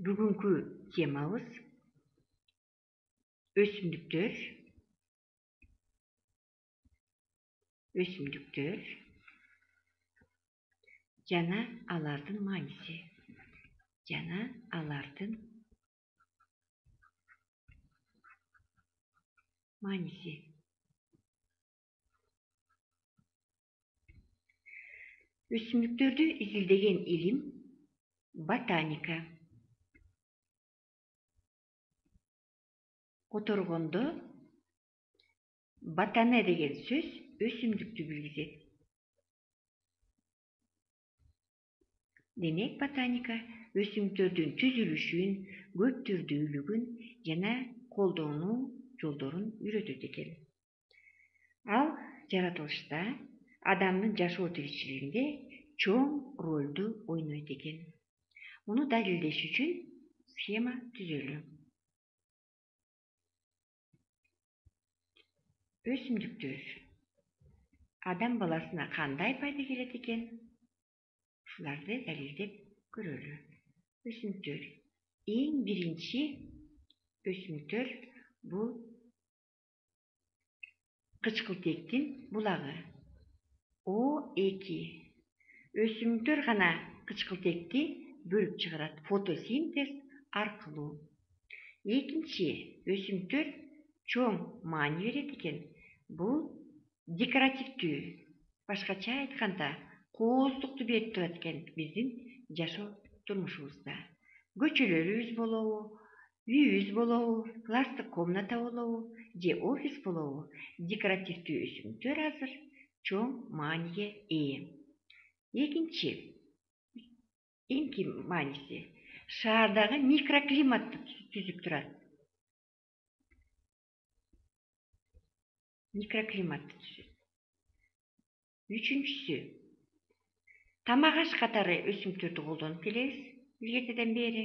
Бүгүнкү темабыз өсүмдүктөр жана алардын мааниси. Өсүмдүктөрдү изилдеген илим ботаника. Которгондо ботане деген сөз өсүмдүктү билгизет. Демек, ботаника өсүмдүктөрдүн түзүлүшүн, көп түрдүүлүгүн жана колдонуу жолдорун үйрөтөт экен. Ал жаратылышта, адамдын жашоо тиричилигинде чоң ролду ойнойт экен. Муну далилдеш үчүн схема түзөлү. Өсүмдүктөр адам баласына кандай пайда келет экен? Ушуларды далилдеп көрөлү. Өсүмдүктөр. Эң биринчи өсүмдүктөр бул кычкылтектин булагы. O2. Өсүмдүктөр гана кычкылтекти бөлүп чыгарат фотосинтез аркылуу. Экинчи, өсүмдүктөр чоң маани берет экен. Бул декоративдүү, башкача айтканда, кооздукту берип турат экен биздин жашоо турмушубузда. Көчөлөрүбүз болобу, үйүбүз болобу, класстык комната болобу, же офис болобу, декоративдүү өсүмдүктөр азыр чоң мааниге ээ. Экинчи, мааниси шаардагы микроклиматты түзүп турат. Үчүнчүсү, тамак аш катары өсүмдүктөрдү колдонуп келебиз илгертеден бери.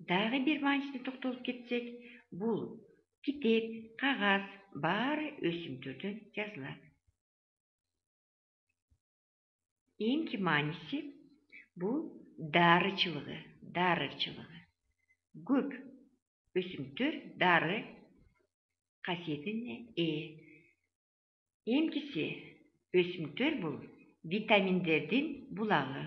Дагы бир маанисине токтолуп кетсек, бул китеп, кагаз баары өсүмдүктөрдөн жазылат. Эңки мааниси бул дарычылыгы. Көп өсүмдүктөр дары касиетине ээ. Эмкиси өсүмдүктөр бул витаминдердин булагы.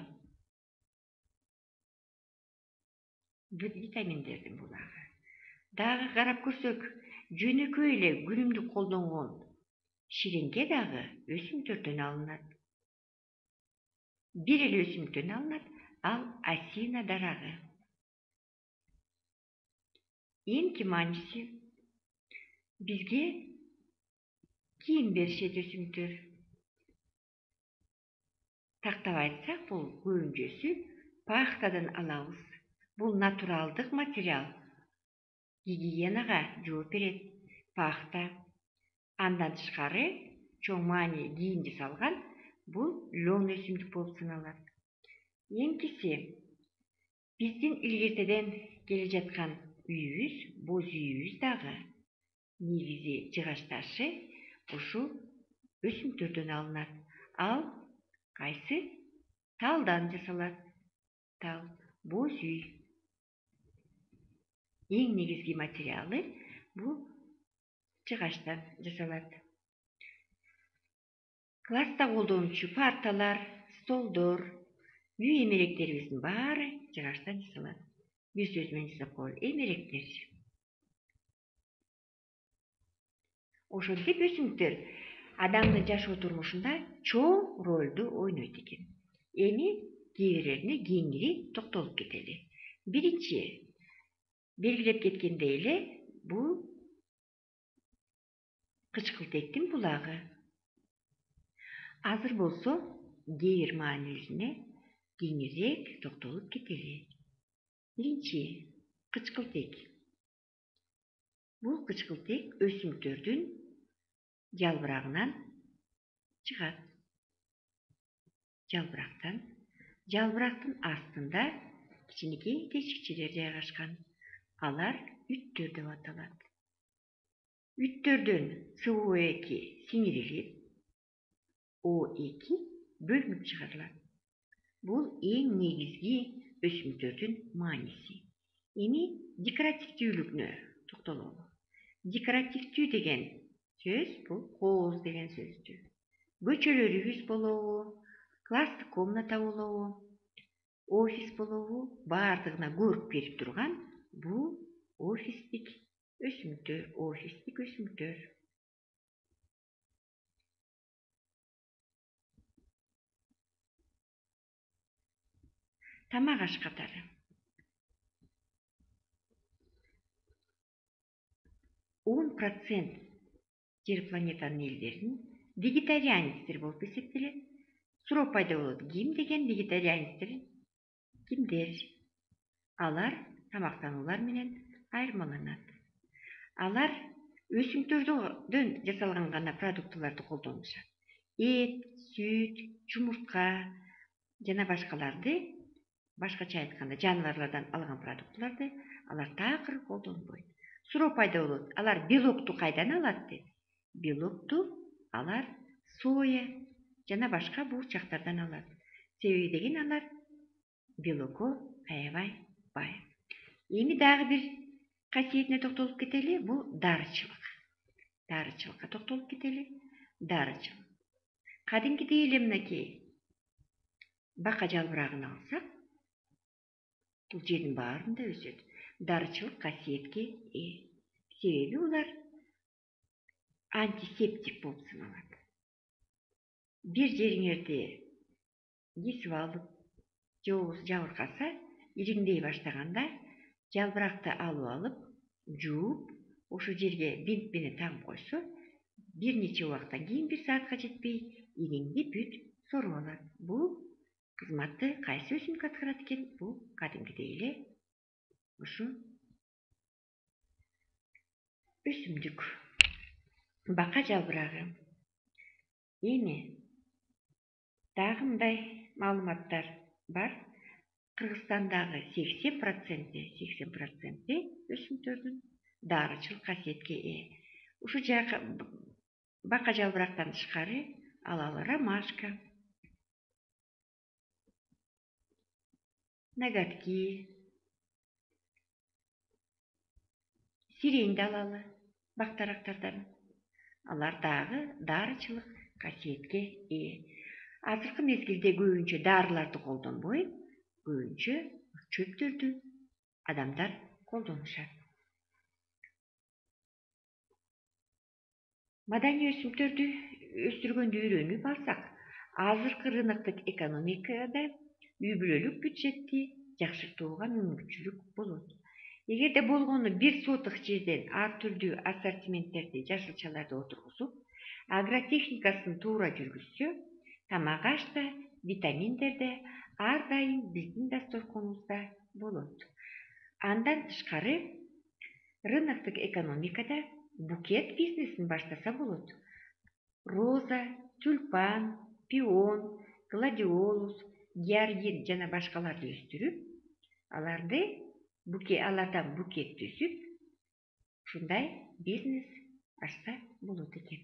Дагы карап көрсөк, жөнөкөй эле күнүмдүк колдонгон ширеңке дагы өсүмдүктөрдөн алынат. Бир эле өсүмдүктөн алынат, ал осина дарагы. Эмки мааниси бизге кийим беришет өсүмдүктөр. Тактап айтсак, бул көбүнчөсү пахтадан алабыз. Бул натуралдык материал. Гигиенага жооп берет пахта. Андан тышкары чоң маани кийим жасалган бул лен өсүмдүк болуп саналат. Эмкиси биздин илгертеден келе жаткан үйүбүз, боз үйүбүз дагы негизи жыгач ташы ушул өсүмдүктөрдөн алынат. Ал кайсы? Талдан жасалат. Тал, боз үй. Эң негизги материалы бул жыгачтан жасалат. Класста колдонуучу парталар, столдор, үй эмеректерибиздин баары жыгачтан жасалат. Бир сөз менен жасап коелу, эмеректер. Ошентип өсүмдүктөр адамдын жашоо турмушунда чоң ролду ойнойт экен. Эми кээ бирлерине кеңири токтолуп кетели. Биринчи, белгилеп кеткендей эле, бул кычкылтектин булагы. Азыр болсо кээ бир маанилерине кеңирээк токтолуп кетели. Биринчи, кычкылтек. Бул кычкылтек өсүмдүктөрдүн жалбырагынан чыгат. Жалбырактын астында кичинекей тешикчелер жайгашкан. Алар үттөр деп аталат. Үттөрдөн СО2 сиңирилип, O2 бөлүнүп чыгарылат. Бул эң негизги өсүмдөрдүн мааниси. Эми декоративдүүлүгүнө токтололу. Декоративдүү деген сөз бул кооз деген сөздү. Көчөлөрүбүз болобу, класстык комната болобу, офис болобу, баардыгына көрк берип турган бул офистик өсүмдүктөр. Тамак аш катары. %10 жер планетанын элдерин вегетарианецтер болуп эсептелет. Суроо пайда болот. Ким деген вегетарианецтер? Кимдер? Алар тамактануулар менен айырмаланат. Алар өсүмдөрдөн жасалган гана продуктыларды колдонушат. Эт, сүт, жумуртка жана башкаларды, башкача айтканда жаныбарлардан алган продуктыларды алар такыр колдонбойт. Суроо пайда болот. Алар белокту кайдан алат деп? Белокту алар соя жана башка буурчактардан алат. Себеби деген алар белокко аябай бай. Эми дагы бир касиетине токтолуп кетели, бул дарычылык. Дарычылыкка токтолуп кетели. Дарычылык. Кадимкидей эле мынакей бака жалбырагын алсак, бул жердин баарында өсөт. Дарычылык касиетке ээ. Себеби улар антисептик болуп саналат. Бир жериңерди кесип алып, же болбосо жабыркаса, ириңдей баштаганда жалбыракты алып, жууп, ошол жерге бинт менен тагып койсо, бир нече убакыттан кийин, 1 саатка жетпей, ириңди бүт соруп алат. Бул кызматты кайсы өсүмдүк аткарат экен? Бул кадимкидей эле ушу өсүмдүк. Бака жалбырагы. Эми дагы мындай маалыматтар бар. Кыргызстандагы 80% өсүмдөрдүн дарычылык касиетке ээ. Ушу бака жалбырактан тышкары алалы ромашка, ноготки, сиренди алалы бактарактардан. Алар дагы дарычылык касиетке ээ. Азыркы мезгилде көбүнчө дарыларды колдонбой, көбүнчө чөптөрдү адамдар колдонушат. Маданий өсүмдөрдү өстүргөндү үйрөнүп алсак, азыркы рыноктук экономикада үй бүлөлүк бюджетти жакшыртууга мүмкүнчүлүк болот. Эгерде болгону 1 сотых жерден ар түрдүү ассортименттерди, жашылчаларды отургузуп, агротехникасын туура жүргүзсө, тамак ашта, витаминдерде ар дайым биздин дасторконубузда болот. Андан тышкары, рыноктук экономикада букет бизнесин баштаса болот. Роза, тюльпан, пион, гладиолус, георгин жана башкаларды өстүрүп, алардан букет түзүп, ушундай бизнес ачса болот экен.